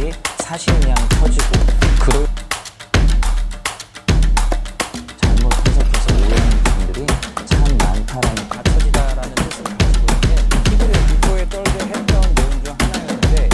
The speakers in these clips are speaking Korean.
것이 사심양 터지고 그걸 잘못 해석해서 오해하는 분들이 참 많다라는 갖춰지다라는 뜻을 가지고 있는 히브리어 공포에 떨게 했던 내용 중 하나였는데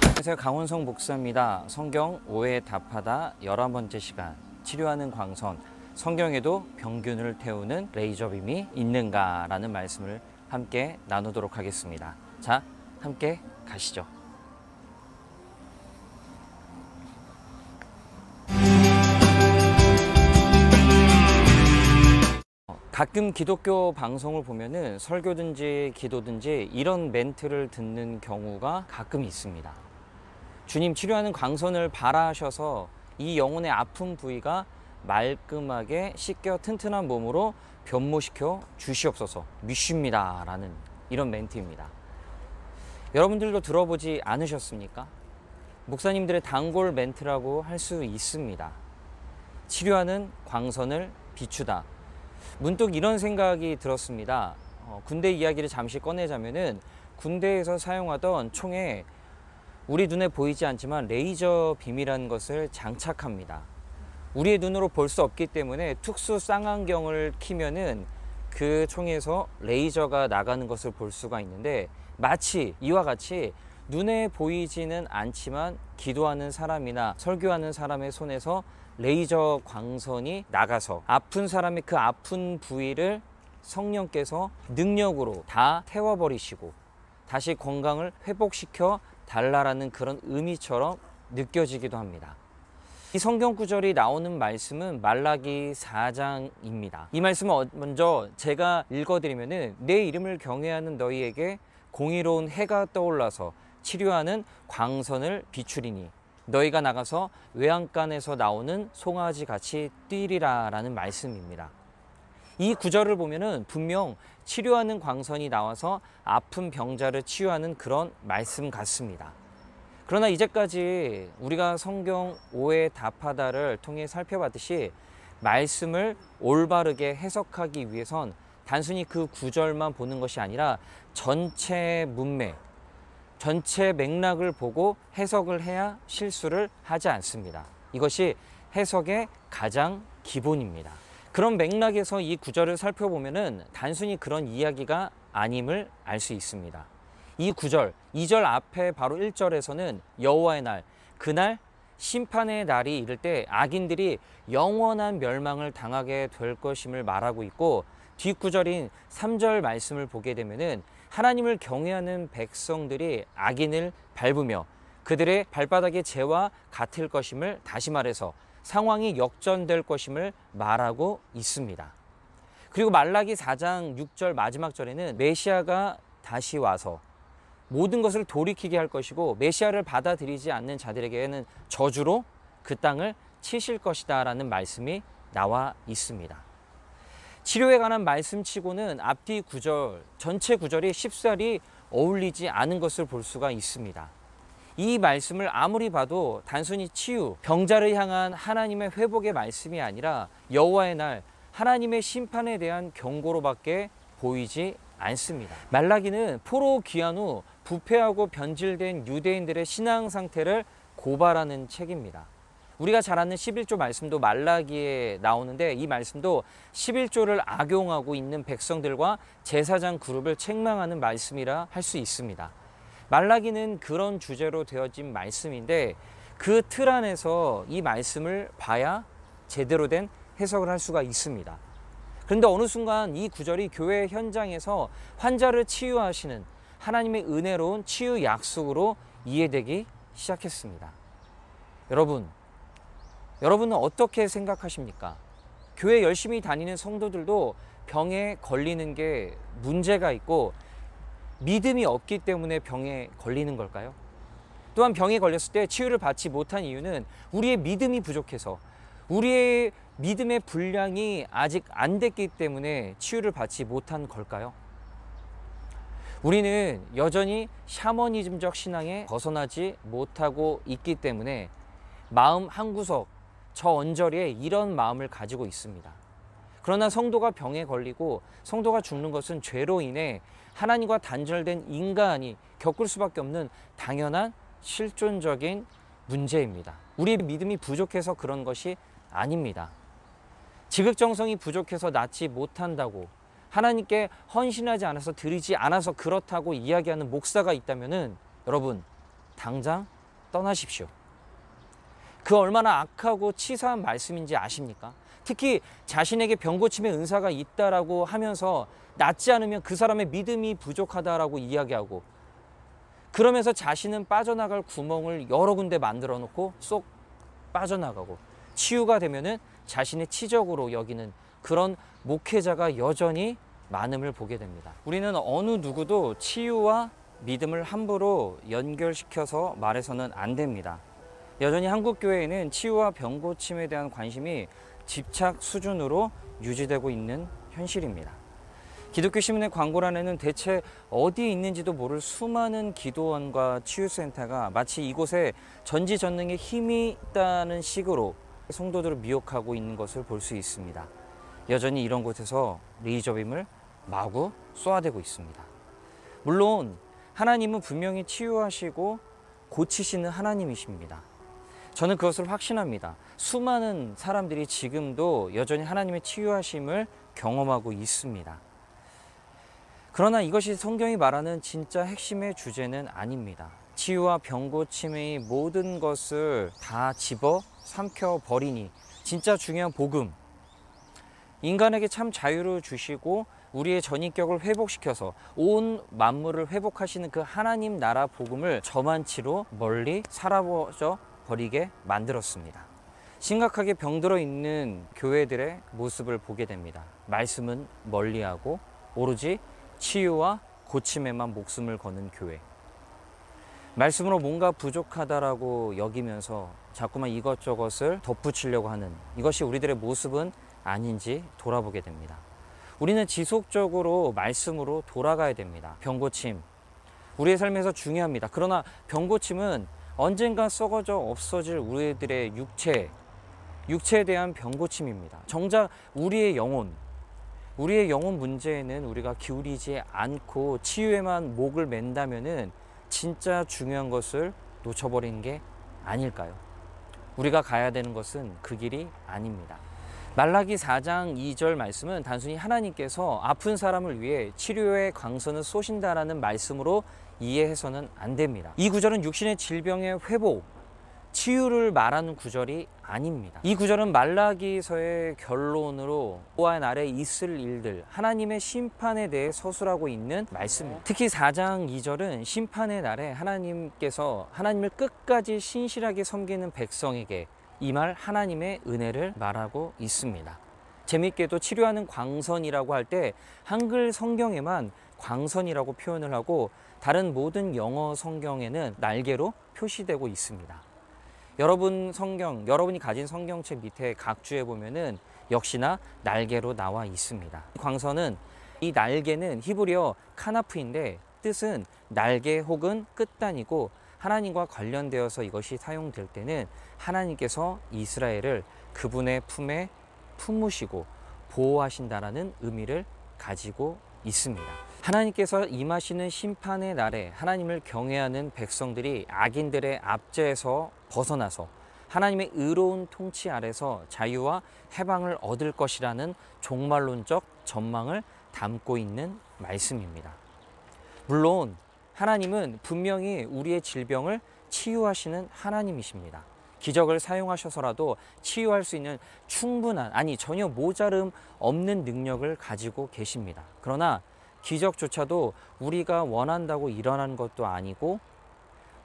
안녕하세요. 강원성 목사입니다. 성경 오해에 답하다 11번째 시간 치료하는 광선 성경에도 병균을 태우는 레이저빔이 있는가? 라는 말씀을 함께 나누도록 하겠습니다. 자, 함께 가시죠. 가끔 기독교 방송을 보면은 설교든지 기도든지 이런 멘트를 듣는 경우가 가끔 있습니다. 주님 치료하는 광선을 발하셔서 이 영혼의 아픈 부위가 말끔하게 씻겨 튼튼한 몸으로 변모시켜 주시옵소서 미쉽니다 라는 이런 멘트입니다. 여러분들도 들어보지 않으셨습니까? 목사님들의 단골 멘트라고 할 수 있습니다. 치료하는 광선을 비추다. 문득 이런 생각이 들었습니다. 군대 이야기를 잠시 꺼내자면은 군대에서 사용하던 총에 우리 눈에 보이지 않지만 레이저 빔이라는 것을 장착합니다. 우리의 눈으로 볼 수 없기 때문에 특수 쌍안경을 키면은 그 총에서 레이저가 나가는 것을 볼 수가 있는데 마치 이와 같이 눈에 보이지는 않지만 기도하는 사람이나 설교하는 사람의 손에서 레이저 광선이 나가서 아픈 사람의 그 아픈 부위를 성령께서 능력으로 다 태워버리시고 다시 건강을 회복시켜 달라라는 그런 의미처럼 느껴지기도 합니다. 이 성경 구절이 나오는 말씀은 말라기 4장입니다. 이 말씀을 먼저 제가 읽어드리면은 내 이름을 경외하는 너희에게 공의로운 해가 떠올라서 치료하는 광선을 비추리니 너희가 나가서 외양간에서 나오는 송아지 같이 뛰리라 라는 말씀입니다. 이 구절을 보면은 분명 치료하는 광선이 나와서 아픈 병자를 치유하는 그런 말씀 같습니다. 그러나 이제까지 우리가 성경 오해에 답하다를 통해 살펴봤듯이 말씀을 올바르게 해석하기 위해선 단순히 그 구절만 보는 것이 아니라 전체 문맥, 전체 맥락을 보고 해석을 해야 실수를 하지 않습니다. 이것이 해석의 가장 기본입니다. 그런 맥락에서 이 구절을 살펴보면은 단순히 그런 이야기가 아님을 알 수 있습니다. 이 구절, 2절 앞에 바로 1절에서는 여호와의 날, 그날 심판의 날이 이를 때 악인들이 영원한 멸망을 당하게 될 것임을 말하고 있고 뒷구절인 3절 말씀을 보게 되면은 하나님을 경외하는 백성들이 악인을 밟으며 그들의 발바닥의 재와 같을 것임을 다시 말해서 상황이 역전될 것임을 말하고 있습니다. 그리고 말라기 4장 6절 마지막 절에는 메시아가 다시 와서 모든 것을 돌이키게 할 것이고 메시아를 받아들이지 않는 자들에게는 저주로 그 땅을 치실 것이다 라는 말씀이 나와 있습니다. 치료에 관한 말씀치고는 앞뒤 구절, 전체 구절이 쉽사리 어울리지 않은 것을 볼 수가 있습니다. 이 말씀을 아무리 봐도 단순히 치유, 병자를 향한 하나님의 회복의 말씀이 아니라 여호와의 날, 하나님의 심판에 대한 경고로밖에 보이지 않습니다. 말라기는 포로 귀환 후 부패하고 변질된 유대인들의 신앙 상태를 고발하는 책입니다. 우리가 잘 아는 11조 말씀도 말라기에 나오는데 이 말씀도 11조를 악용하고 있는 백성들과 제사장 그룹을 책망하는 말씀이라 할 수 있습니다. 말라기는 그런 주제로 되어진 말씀인데 그 틀 안에서 이 말씀을 봐야 제대로 된 해석을 할 수가 있습니다. 그런데 어느 순간 이 구절이 교회 현장에서 환자를 치유하시는 하나님의 은혜로운 치유 약속으로 이해되기 시작했습니다. 여러분은 어떻게 생각하십니까? 교회 열심히 다니는 성도들도 병에 걸리는 게 문제가 있고 믿음이 없기 때문에 병에 걸리는 걸까요? 또한 병에 걸렸을 때 치유를 받지 못한 이유는 우리의 믿음이 부족해서 우리의 믿음의 분량이 아직 안 됐기 때문에 치유를 받지 못한 걸까요? 우리는 여전히 샤머니즘적 신앙에 벗어나지 못하고 있기 때문에 마음 한구석, 저 언저리에 이런 마음을 가지고 있습니다. 그러나 성도가 병에 걸리고 성도가 죽는 것은 죄로 인해 하나님과 단절된 인간이 겪을 수밖에 없는 당연한 실존적인 문제입니다. 우리의 믿음이 부족해서 그런 것이 아닙니다. 지극정성이 부족해서 낫지 못한다고, 하나님께 헌신하지 않아서 드리지 않아서 그렇다고 이야기하는 목사가 있다면 여러분 당장 떠나십시오. 그 얼마나 악하고 치사한 말씀인지 아십니까? 특히 자신에게 병고침의 은사가 있다라고 하면서 낫지 않으면 그 사람의 믿음이 부족하다라고 이야기하고, 그러면서 자신은 빠져나갈 구멍을 여러 군데 만들어 놓고 쏙 빠져나가고, 치유가 되면은 자신의 치적으로 여기는 그런 목회자가 여전히 많음을 보게 됩니다. 우리는 어느 누구도 치유와 믿음을 함부로 연결시켜서 말해서는 안 됩니다. 여전히 한국교회에는 치유와 병고침에 대한 관심이 집착 수준으로 유지되고 있는 현실입니다. 기독교 신문의 광고란에는 대체 어디에 있는지도 모를 수많은 기도원과 치유센터가 마치 이곳에 전지전능의 힘이 있다는 식으로 성도들을 미혹하고 있는 것을 볼 수 있습니다. 여전히 이런 곳에서 레이저빔을 마구 쏘아대고 있습니다. 물론 하나님은 분명히 치유하시고 고치시는 하나님이십니다. 저는 그것을 확신합니다. 수많은 사람들이 지금도 여전히 하나님의 치유하심을 경험하고 있습니다. 그러나 이것이 성경이 말하는 진짜 핵심의 주제는 아닙니다. 치유와 병고침의 모든 것을 다 집어 삼켜 버리니 진짜 중요한 복음, 인간에게 참 자유를 주시고 우리의 전인격을 회복시켜서 온 만물을 회복하시는 그 하나님 나라 복음을 저만치로 멀리 사라져 버리게 만들었습니다. 심각하게 병들어 있는 교회들의 모습을 보게 됩니다. 말씀은 멀리하고 오로지 치유와 고침에만 목숨을 거는 교회. 말씀으로 뭔가 부족하다라고 여기면서 자꾸만 이것저것을 덧붙이려고 하는 이것이 우리들의 모습은 아닌지 돌아보게 됩니다. 우리는 지속적으로 말씀으로 돌아가야 됩니다. 병고침, 우리의 삶에서 중요합니다. 그러나 병고침은 언젠가 썩어져 없어질 우리들의 육체에 대한 병고침입니다. 정작 우리의 영혼 문제에는 우리가 기울이지 않고 치유에만 목을 맨다면은 진짜 중요한 것을 놓쳐버리는 게 아닐까요? 우리가 가야 되는 것은 그 길이 아닙니다. 말라기 4장 2절 말씀은 단순히 하나님께서 아픈 사람을 위해 치료의 광선을 쏘신다라는 말씀으로 이해해서는 안 됩니다. 이 구절은 육신의 질병의 회복, 치유를 말하는 구절이 아닙니다. 이 구절은 말라기서의 결론으로 여호와 날에 있을 일들, 하나님의 심판에 대해 서술하고 있는 말씀입니다. 특히 4장 2절은 심판의 날에 하나님께서 하나님을 끝까지 신실하게 섬기는 백성에게 임할 하나님의 은혜를 말하고 있습니다. 재미있게도 치료하는 광선이라고 할 때 한글 성경에만 광선이라고 표현을 하고 다른 모든 영어 성경에는 날개로 표시되고 있습니다. 여러분이 가진 성경책 밑에 각주에 보면은 역시나 날개로 나와 있습니다. 광선은, 이 날개는 히브리어 카나프인데 뜻은 날개 혹은 끝단이고, 하나님과 관련되어서 이것이 사용될 때는 하나님께서 이스라엘을 그분의 품에 품으시고 보호하신다라는 의미를 가지고 있습니다. 하나님께서 임하시는 심판의 날에 하나님을 경외하는 백성들이 악인들의 압제에서 벗어나서 하나님의 의로운 통치 아래서 자유와 해방을 얻을 것이라는 종말론적 전망을 담고 있는 말씀입니다. 물론 하나님은 분명히 우리의 질병을 치유하시는 하나님이십니다. 기적을 사용하셔서라도 치유할 수 있는 충분한, 아니 전혀 모자름 없는 능력을 가지고 계십니다. 그러나 기적조차도 우리가 원한다고 일어나는 것도 아니고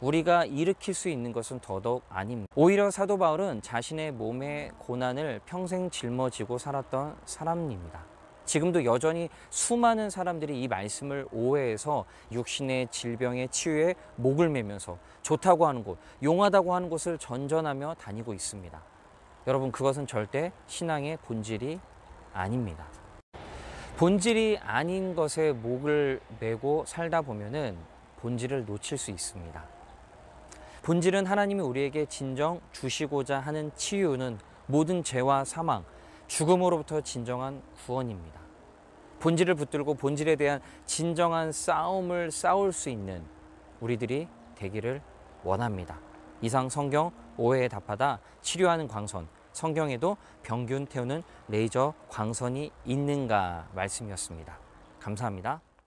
우리가 일으킬 수 있는 것은 더더욱 아닙니다. 오히려 사도 바울은 자신의 몸의 고난을 평생 짊어지고 살았던 사람입니다. 지금도 여전히 수많은 사람들이 이 말씀을 오해해서 육신의 질병의 치유에 목을 매면서 좋다고 하는 곳, 용하다고 하는 곳을 전전하며 다니고 있습니다. 여러분, 그것은 절대 신앙의 본질이 아닙니다. 본질이 아닌 것에 목을 매고 살다 보면은 본질을 놓칠 수 있습니다. 본질은 하나님이 우리에게 진정 주시고자 하는 치유는 모든 죄와 사망, 죽음으로부터 진정한 구원입니다. 본질을 붙들고 본질에 대한 진정한 싸움을 싸울 수 있는 우리들이 되기를 원합니다. 이상 성경 오해에 답하다 치료하는 광선, 성경에도 병균 태우는 레이저 광선이 있는가 말씀이었습니다. 감사합니다.